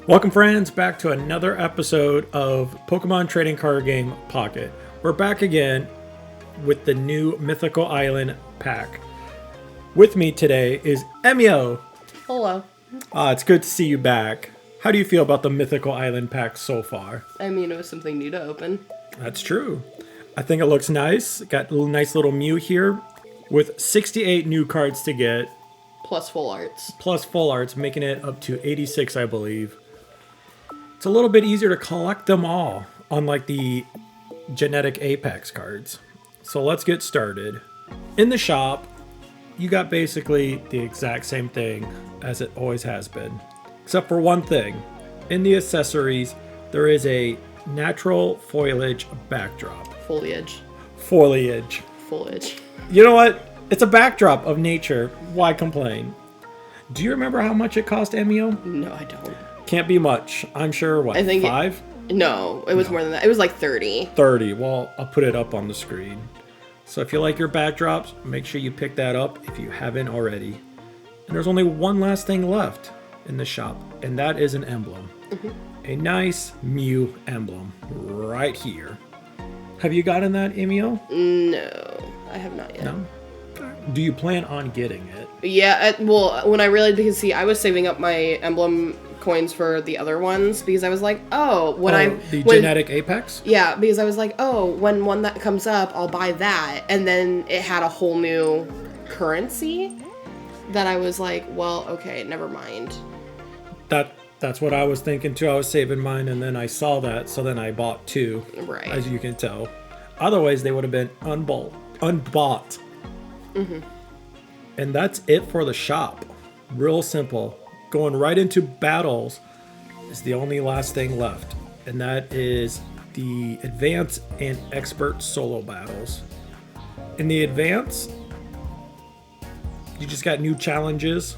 Welcome, friends, back to another episode of Pokemon Trading Card Game Pocket. We're back again with the new Mythical Island pack. With me today is Emio. Hello. It's good to see you back. How do you feel about the Mythical Island pack so far? I mean, it was something new to open. That's true. I think it looks nice. Got a nice little Mew here with 68 new cards to get. Plus full arts. Plus full arts, making it up to 86, I believe. It's a little bit easier to collect them all, unlike the genetic Apex cards. So let's get started. In the shop, you got basically the exact same thing as it always has been. Except for one thing. In the accessories, there is a natural foliage backdrop. Foliage. Foliage. You know what? It's a backdrop of nature. Why complain? Do you remember how much it cost, Emio? No, I don't. Can't be much. I'm sure, what, I think 5? No, it was more than that. It was like 30. 30. Well, I'll put it up on the screen. So if you like your backdrops, make sure you pick that up if you haven't already. And there's only one last thing left in the shop, and that is an emblem. Mm-hmm. A nice Mew emblem right here. Have you gotten that, Emio? No, I have not yet. No? Do you plan on getting it? Yeah, well, when I realized, because see, I was saving up my emblem coins for the other ones because I was like, genetic Apex? Yeah, because I was like, when one that comes up, I'll buy that. And then it had a whole new currency that I was like, well, okay, never mind. That's what I was thinking too. I was saving mine and then I saw that, so then I bought 2. Right. As you can tell. Otherwise, they would have been unbought. Mm-hmm. And that's it for the shop. Real simple. Going right into battles is the only last thing left. And that is the advanced and expert solo battles. In the advanced, you just got new challenges.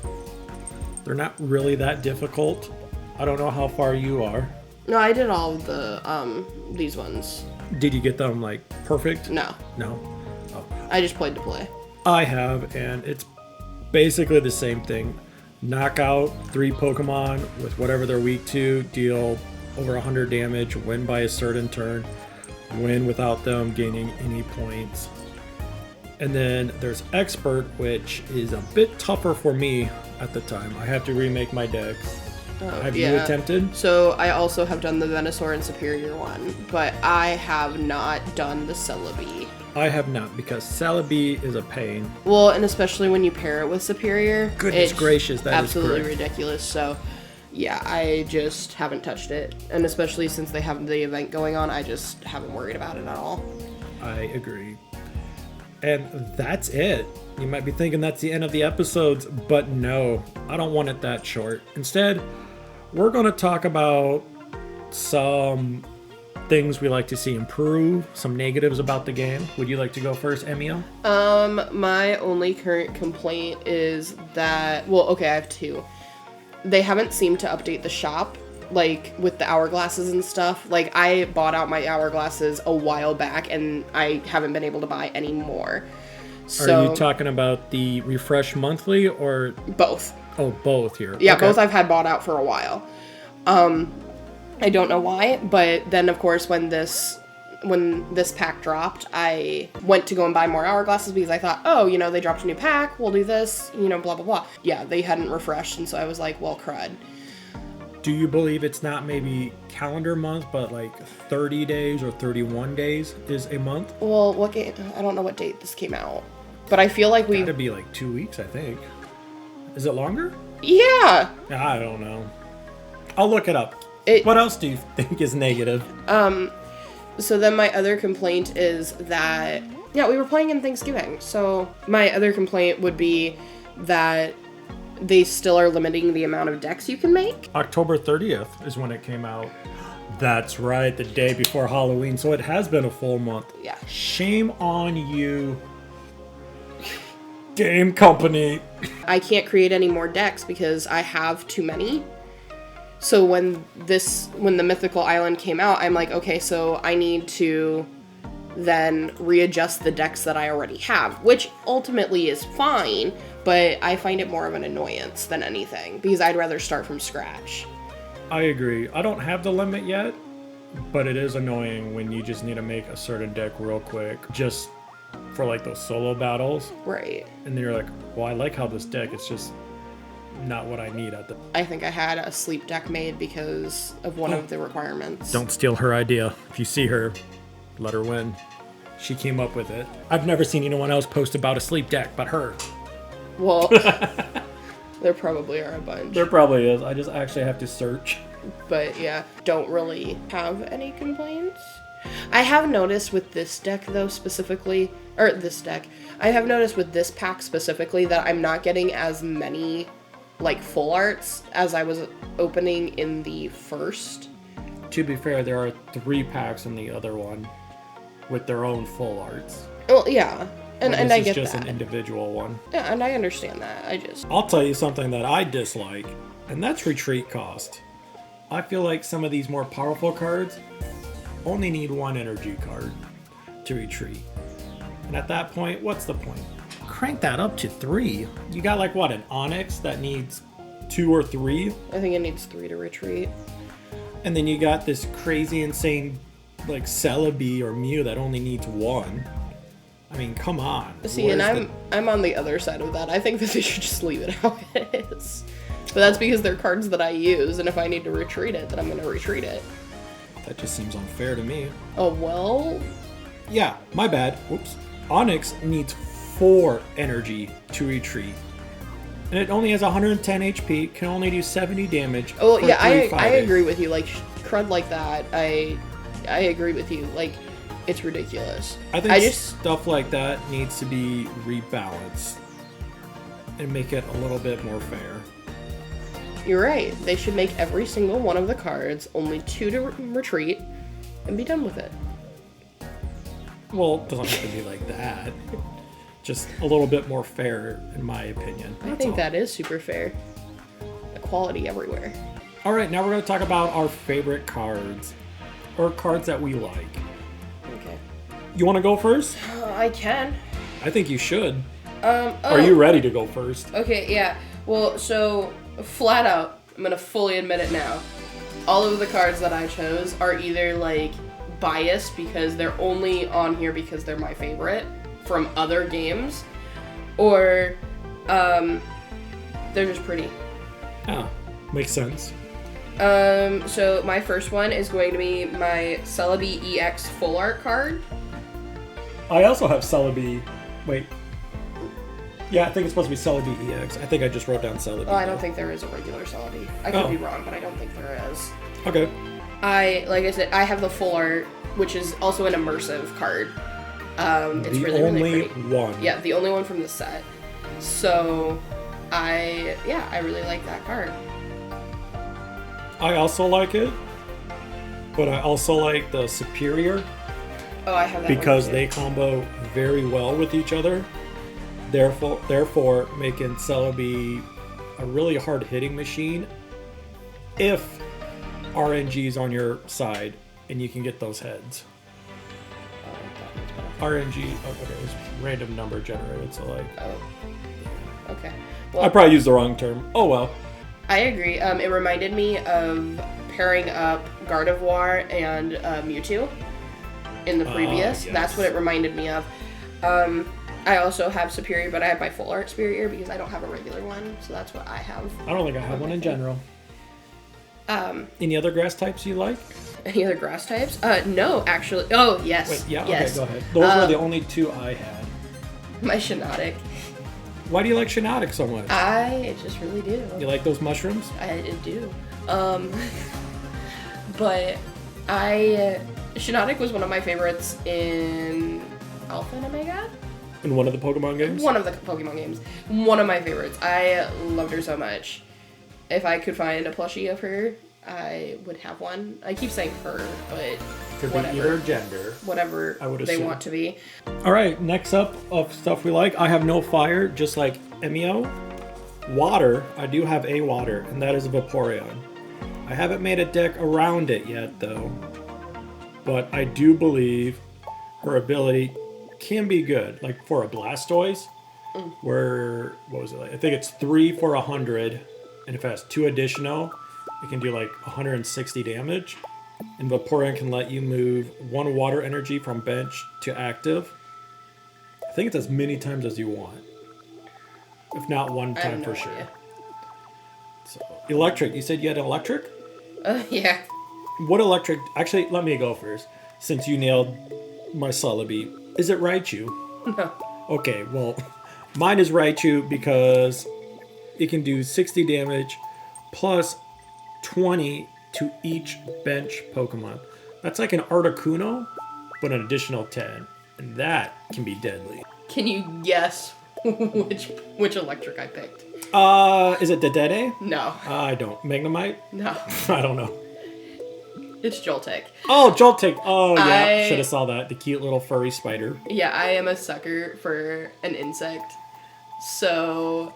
They're not really that difficult. I don't know how far you are. No, I did all of the, these ones. Did you get them, like, perfect? No. No? Oh. I just played to play. I have, and it's basically the same thing. Knock out 3 Pokemon with whatever they're weak to, deal over 100 damage, win by a certain turn, win without them gaining any points. And then there's Expert, which is a bit tougher for me at the time. I have to remake my deck. Have you attempted? So I also have done the Venusaur and Superior one, but I have not done the Celebi. I have not, because Celebi is a pain. Well, and especially when you pair it with Superior. Goodness gracious, that is absolutely ridiculous. So, yeah, I just haven't touched it. And especially since they have the event going on, I just haven't worried about it at all. I agree. And that's it. You might be thinking that's the end of the episodes, but no, I don't want it that short. Instead, we're going to talk about some things we like to see improve, some negatives about the game. Would you like to go first, Emio? My only current complaint is that, well, okay, I have 2. They haven't seemed to update the shop, like, with the hourglasses and stuff. Like, I bought out my hourglasses a while back, and I haven't been able to buy any more. So, are you talking about the refresh monthly, or? Both. Oh, both here. Yeah, okay. Both I've had bought out for a while. I don't know why, but then of course when this pack dropped, I went to go and buy more hourglasses because I thought, they dropped a new pack, we'll do this, blah, blah, blah. Yeah, they hadn't refreshed, and so I was like, well, crud. Do you believe it's not maybe calendar month, but like 30 days or 31 days is a month? Well, I don't know what date this came out, but I feel like Gotta be like 2 weeks, I think. Is it longer? Yeah. I don't know. I'll look it up. What else do you think is negative? So then my other complaint is that, we were playing in Thanksgiving. So my other complaint would be that they still are limiting the amount of decks you can make. October 30th is when it came out. That's right, the day before Halloween. So it has been a full month. Yeah. Shame on you, game company. I can't create any more decks because I have too many. So when the Mythical Island came out, I'm like, okay, so I need to then readjust the decks that I already have, which ultimately is fine, but I find it more of an annoyance than anything because I'd rather start from scratch. I agree. I don't have the limit yet, but it is annoying when you just need to make a certain deck real quick just for like those solo battles. Right. And then you're like, well, I like how this deck, it's just not what I need at the... I think I had a sleep deck made because of one of the requirements. Don't steal her idea. If you see her, let her win. She came up with it. I've never seen anyone else post about a sleep deck but her. Well, there probably are a bunch. There probably is. I just actually have to search. But yeah, don't really have any complaints. I have noticed with this deck though specifically, or this deck, I have noticed with this pack specifically that I'm not getting as many like full arts as I was opening in the first. To be fair, there are 3 packs in the other one with their own full arts. Well, yeah. And I get that. This is just an individual one. Yeah, and I understand that. I'll tell you something that I dislike, and that's retreat cost. I feel like some of these more powerful cards only need 1 energy card to retreat. And at that point, what's the point? Crank that up to 3. You got like what, an Onyx that needs 2 or 3? I think it needs 3 to retreat. And then you got this crazy, insane, like Celebi or Mew that only needs 1. I mean, come on. See, and I'm on the other side of that. I think that they should just leave it how it is. But that's because they're cards that I use, and if I need to retreat it, then I'm going to retreat it. That just seems unfair to me. Oh, well? Yeah, my bad. Whoops. Onyx needs 4 energy to retreat. And it only has 110 HP, can only do 70 damage. Oh, yeah, I agree with you. Like, crud like that, I agree with you. Like, it's ridiculous. I think stuff like that needs to be rebalanced and make it a little bit more fair. You're right. They should make every single one of the cards only 2 to retreat and be done with it. Well, it doesn't have to be like that. Just a little bit more fair, in my opinion. I think that is super fair. Equality everywhere. All right, now we're going to talk about our favorite cards, or cards that we like. Okay. You want to go first? I can. I think you should. Are you ready to go first? Okay, yeah. Well, so, flat out, I'm going to fully admit it now. All of the cards that I chose are either, like, biased because they're only on here because they're my favorite from other games, or they're just pretty. Oh, makes sense. So my first one is going to be my Celebi EX full art card. I also have Celebi. Wait. Yeah, I think it's supposed to be Celebi EX. I think I just wrote down Celebi. Oh, I don't think there is a regular Celebi. I could be wrong, but I don't think there is. Okay. Like I said, I have the full art, which is also an immersive card. It's really, really pretty. One. Yeah, the only one from the set. So, I really like that card. I also like it, but I also like the Superior. Oh, I have that because one too. they combo very well with each other. Therefore, making Celebi a really hard-hitting machine if RNG's on your side and you can get those heads. RNG, okay, it was random number generated, so like... Oh. Okay. Well, I probably used the wrong term. Oh well. I agree. It reminded me of pairing up Gardevoir and Mewtwo in the previous. Yes. That's what it reminded me of. I also have Superior, but I have my full art Superior because I don't have a regular one, so that's what I have. I don't think I have one in general. Any other grass types you like? Any other grass types? No, actually. Oh, yes. Wait, yeah, yes. Okay, go ahead. Those were the only 2 I had. My Shiinotic. Why do you like Shiinotic so much? I just really do. You like those mushrooms? I do. But Shiinotic was one of my favorites in Alpha and Omega? In one of the Pokemon games? One of the Pokemon games. One of my favorites. I loved her so much. If I could find a plushie of her, I would have one. I keep saying her, but Could whatever. be either gender. Whatever I would they assume. want to be. All right, next up of stuff we like. I have no fire, just like Emio. Water, I do have a water, and that is a Vaporeon. I haven't made a deck around it yet, though. But I do believe her ability can be good. Like for a Blastoise, where, what was it like? I think it's 3 for 100, and if it has 2 additional, It can do like 160 damage. And Vaporeon can let you move 1 water energy from bench to active. I think it's as many times as you want. If not one time for sure. So, electric. You said you had electric? Yeah. What electric? Actually, let me go first. Since you nailed my Celebi. Is it Raichu? No. Okay, well, mine is Raichu because it can do 60 damage plus 20 to each bench Pokemon. That's like an Articuno, but an additional 10. And that can be deadly. Can you guess which electric I picked? Is it Dedede? No. I don't. Magnemite? No. I don't know. It's Joltik. Oh, Joltik. Oh, yeah. Should have saw that. The cute little furry spider. Yeah, I am a sucker for an insect. So,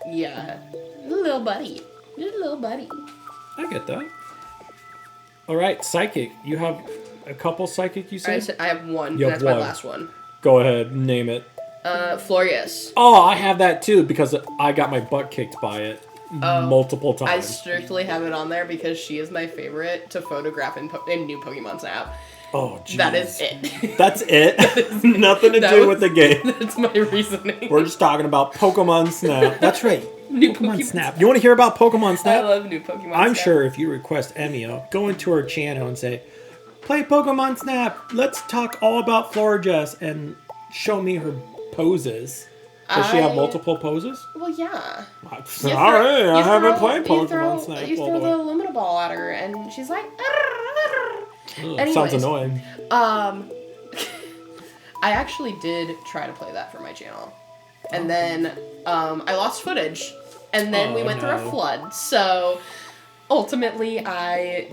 yeah. Little buddy. Little buddy. I get that. All right, Psychic. You have a couple Psychic, you said? I have one. You have that's one. my last one. Go ahead. Name it. Florius. Oh, I have that too because I got my butt kicked by it multiple times. I strictly have it on there because she is my favorite to photograph in new Pokemon Snap. Oh, geez. That is it. That's it? Nothing to do with the game. That's my reasoning. We're just talking about Pokemon Snap. That's right. New Pokemon Snap. You want to hear about Pokemon Snap? I love new Pokemon Snap. I'm sure if you request Emio, go into her channel and say, play Pokemon Snap. Let's talk all about Florges and show me her poses. Does she have multiple poses? Well, yeah. Sorry, I haven't played Pokemon Snap. You throw the Illumina ball at her, and she's like... Anyways, sounds annoying. I actually did try to play that for my channel. And then I lost footage. And then we went through a flood. So, ultimately, I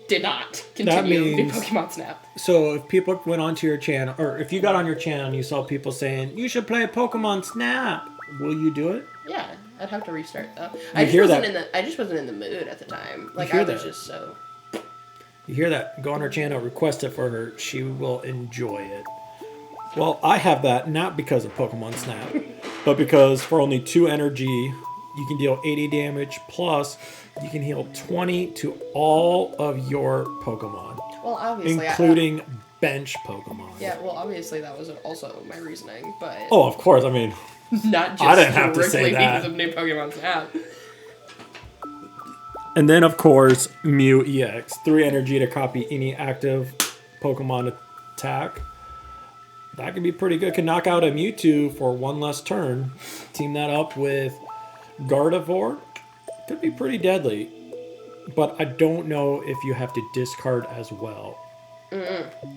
did not continue new Pokemon Snap. So if people went onto your channel, or if you got on your channel and you saw people saying, you should play Pokemon Snap, will you do it? Yeah, I'd have to restart though. I just wasn't in the mood at the time. Like I was just so... You hear that? Go on her channel, request it for her. She will enjoy it. Well, I have that not because of Pokemon Snap, but because for only 2 energy, you can deal 80 damage, plus you can heal 20 to all of your Pokemon. Well, obviously. Including bench Pokemon. Yeah, well, obviously that was also my reasoning, but... Oh, of course, I mean... Not just I didn't have to say that. because of new Pokemon Snap. And then, of course, Mew EX. 3 energy to copy any active Pokemon attack. That can be pretty good. Can knock out a Mewtwo for 1 less turn. Team that up with Gardevoir. Could be pretty deadly. But I don't know if you have to discard as well.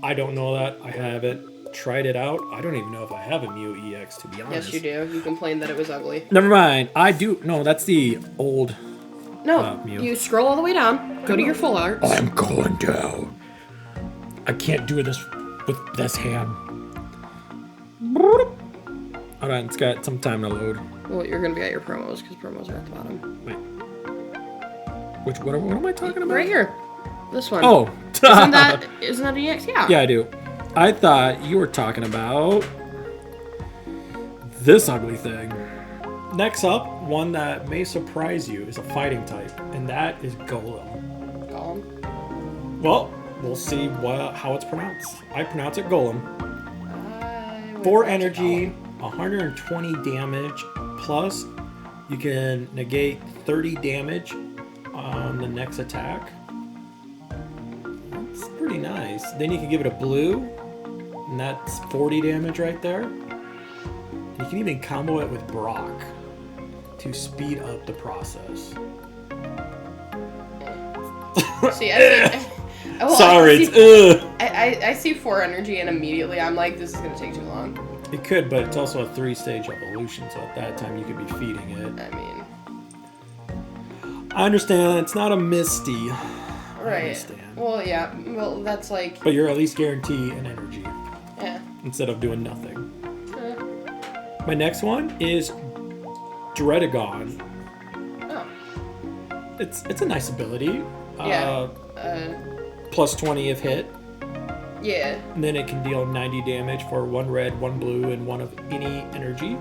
I don't know that. I haven't tried it out. I don't even know if I have a Mew EX, to be honest. Yes, you do. You complained that it was ugly. Never mind. I do. No, that's the old... No, Mew. you scroll all the way down, go to your full art. I'm going down. I can't do this with this hand. Hold on, it's got some time to load. Well, you're going to be at your promos, because promos are at the bottom. Wait. What am I talking about? Right here. This one. Oh. isn't that an EX? Yeah. Yeah, I do. I thought you were talking about this ugly thing. Next up, one that may surprise you is a fighting type, and that is Golem. Golem? Well, we'll see how it's pronounced. I pronounce it Golem. 4 energy, 120 damage, plus you can negate 30 damage on the next attack. That's pretty nice. Then you can give it a blue, and that's 40 damage right there. You can even combo it with Brock to speed up the process. See, I see... Well, Sorry, I see 4 energy and immediately I'm like, this is going to take too long. It could, but it's also a 3-stage evolution, so at that time you could be feeding it. I mean... I understand, it's not a Misty. Right. I understand. Well, yeah, well, that's like... But you're at least guaranteed an energy. Yeah. Instead of doing nothing. My next one is Dredagon. Oh. It's a nice ability. Yeah. Plus 20 if hit. Yeah. And then it can deal 90 damage for 1 red, 1 blue, and 1 of any energy.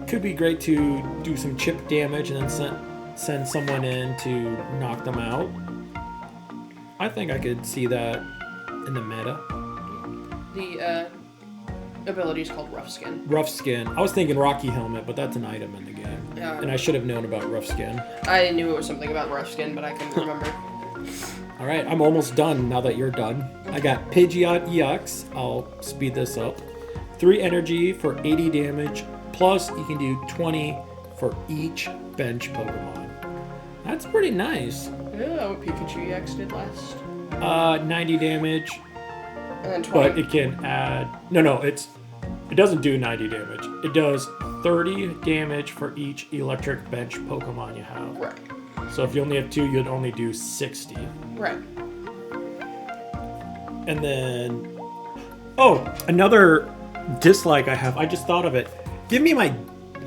Could be great to do some chip damage and then send someone in to knock them out. I think I could see that in the meta. The ability is called Rough Skin. Rough Skin. I was thinking Rocky Helmet, but that's an item in the game. Yeah. And I should have known about Rough Skin. I knew it was something about Rough Skin, but I couldn't remember. All right, I'm almost done now that you're done. I got Pidgeot EX. I'll speed this up. 3 energy for 80 damage. Plus, you can do 20 for each bench Pokemon. That's pretty nice. Yeah, what Pikachu EX did last. 90 damage. And then 20. But it can add... No, it doesn't do 90 damage. It does 30 damage for each electric bench Pokemon you have. Right. So if you only have 2, you'd only do 60. Right. And then... Oh, another dislike I have. I just thought of it. Give me my...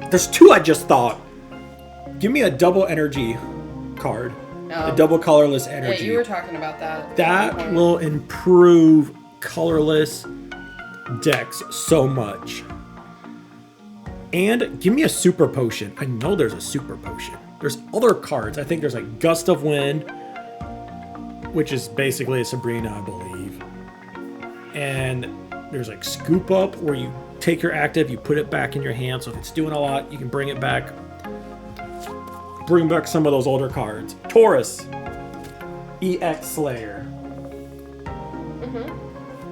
There's 2 I just thought. Give me a double energy card. A double colorless energy. Yeah, you were talking about that. That will improve colorless decks so much. And give me a super potion. I know there's a super potion. There's other cards. I think there's like Gust of Wind, which is basically a Sabrina, I believe. And there's like Scoop Up, where you take your active, you put it back in your hand. So if it's doing a lot, you can bring it back. Bring back some of those older cards. Taurus. EX Slayer.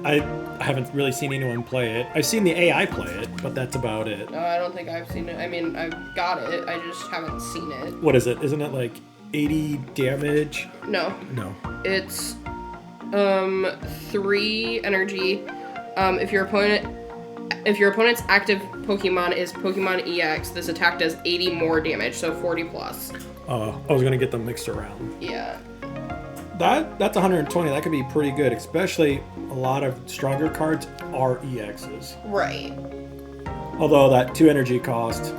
I haven't really seen anyone play it. I've seen the AI play it, but that's about it. No, I don't think I've seen it. I mean, I've got it. I just haven't seen it. What is it? Isn't it like 80 damage? No. No. It's 3 energy. If your opponent's active Pokemon is Pokemon EX, this attack does 80 more damage, so 40 plus. I was gonna get them mixed around. Yeah. That's 120. That could be pretty good, especially a lot of stronger cards are EXs. Right. Although that 2 energy cost.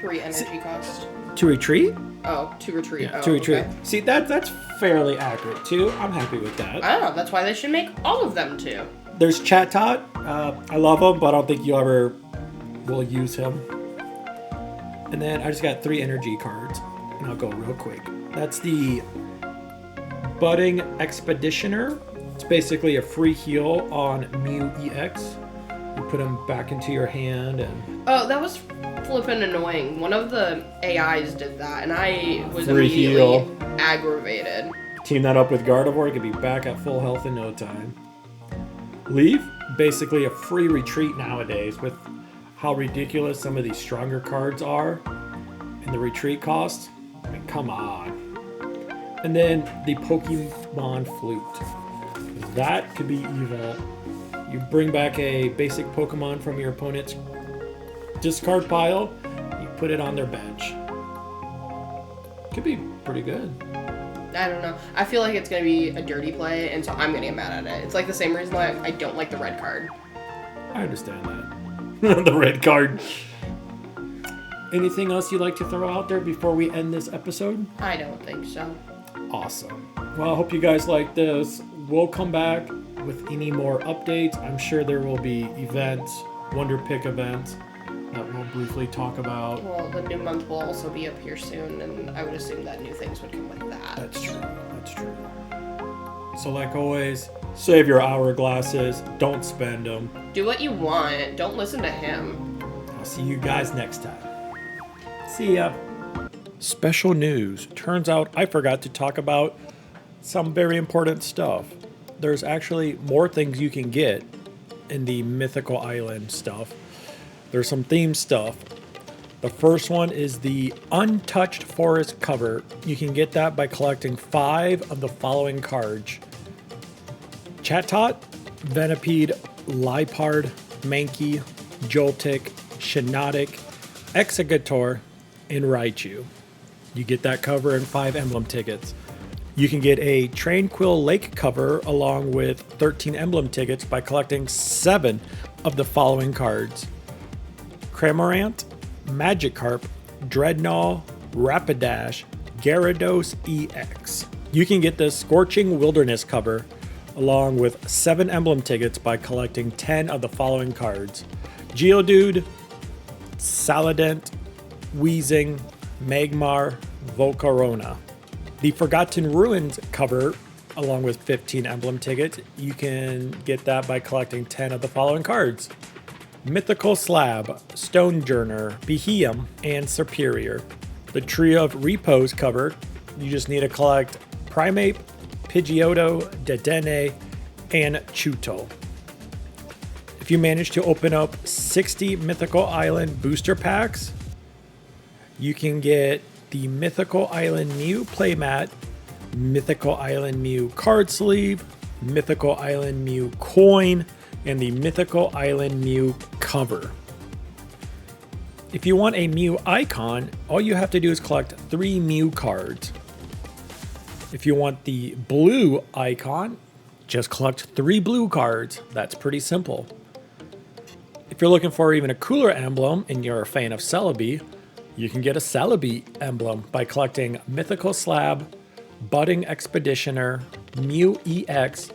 3 energy cost. To retreat? Oh, to retreat. Yeah, oh, to retreat. Okay. See, that's fairly accurate too. I'm happy with that. I don't know. That's why they should make all of them too. There's Chatot. I love him, but I don't think you ever will use him. And then I just got 3 energy cards, and I'll go real quick. That's the Budding Expeditioner. It's basically a free heal on Mew EX. You put him back into your hand, and Oh, that was flippin' annoying. One of the AIs did that, and I was Free immediately heal. aggravated. team that up with Gardevoir, you could be back at full health in no time. Leaf, basically a free retreat nowadays with how ridiculous some of these stronger cards are and the retreat cost. I mean, come on. And then the Pokemon Flute. That could be evil. You bring back a basic Pokemon from your opponent's discard pile, you put it on their bench. Could be pretty good. I don't know. I feel like it's going to be a dirty play, and so I'm going to get mad at it. It's like the same reason why I don't like the red card. I understand that. The red card. Anything else you'd like to throw out there before we end this episode? I don't think so. Awesome. Well, I hope you guys like this. We'll come back with any more updates. I'm sure there will be events, Wonder Pick events that we'll briefly talk about. Well, the new month will also be up here soon, and I would assume that new things would come with that. That's true. That's true. So like always, save your hourglasses. Don't spend them. Do what you want. Don't listen to him. I'll see you guys next time. See ya. Special news. Turns out I forgot to talk about some very important stuff. There's actually more things you can get in the Mythical Island stuff. There's some theme stuff. The first one is the Untouched Forest cover. You can get that by collecting 5 of the following cards: Chatot, Venipede, Liepard, Mankey, Joltik, Shiinotic, Exeggutor, and Raichu. You get that cover and 5 emblem tickets. You can get a Tranquil Lake cover along with 13 emblem tickets by collecting 7 of the following cards: Cramorant, Magikarp, Dreadnought, Rapidash, Gyarados EX. You can get the Scorching Wilderness cover along with 7 emblem tickets by collecting 10 of the following cards: Geodude, Saladent, Weezing, Magmar, Volcarona. The Forgotten Ruins cover, along with 15 emblem tickets, you can get that by collecting 10 of the following cards. Mythical Slab, Stonejourner, Behemoth, and Superior. The Trio of Repose cover, you just need to collect Primeape, Pidgeotto, Dedenne, and Chuto. If you manage to open up 60 Mythical Island booster packs, you can get the Mythical Island Mew playmat, Mythical Island Mew card sleeve, Mythical Island Mew coin, and the Mythical Island Mew cover. If you want a Mew icon, all you have to do is collect 3 Mew cards. If you want the blue icon, just collect 3 blue cards. That's pretty simple. If you're looking for even a cooler emblem and you're a fan of Celebi, you can get a Celebi emblem by collecting Mythical Slab, Budding Expeditioner, Mew EX,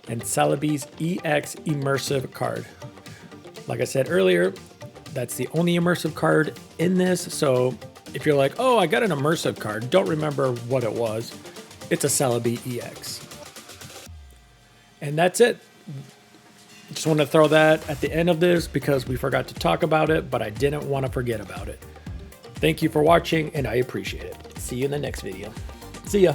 and Celebi's EX Immersive card. Like I said earlier, that's the only immersive card in this, so if you're like, oh, I got an immersive card, don't remember what it was, it's a Celebi EX. And that's it. Just want to throw that at the end of this because we forgot to talk about it, but I didn't want to forget about it. Thank you for watching, and I appreciate it. See you in the next video. See ya.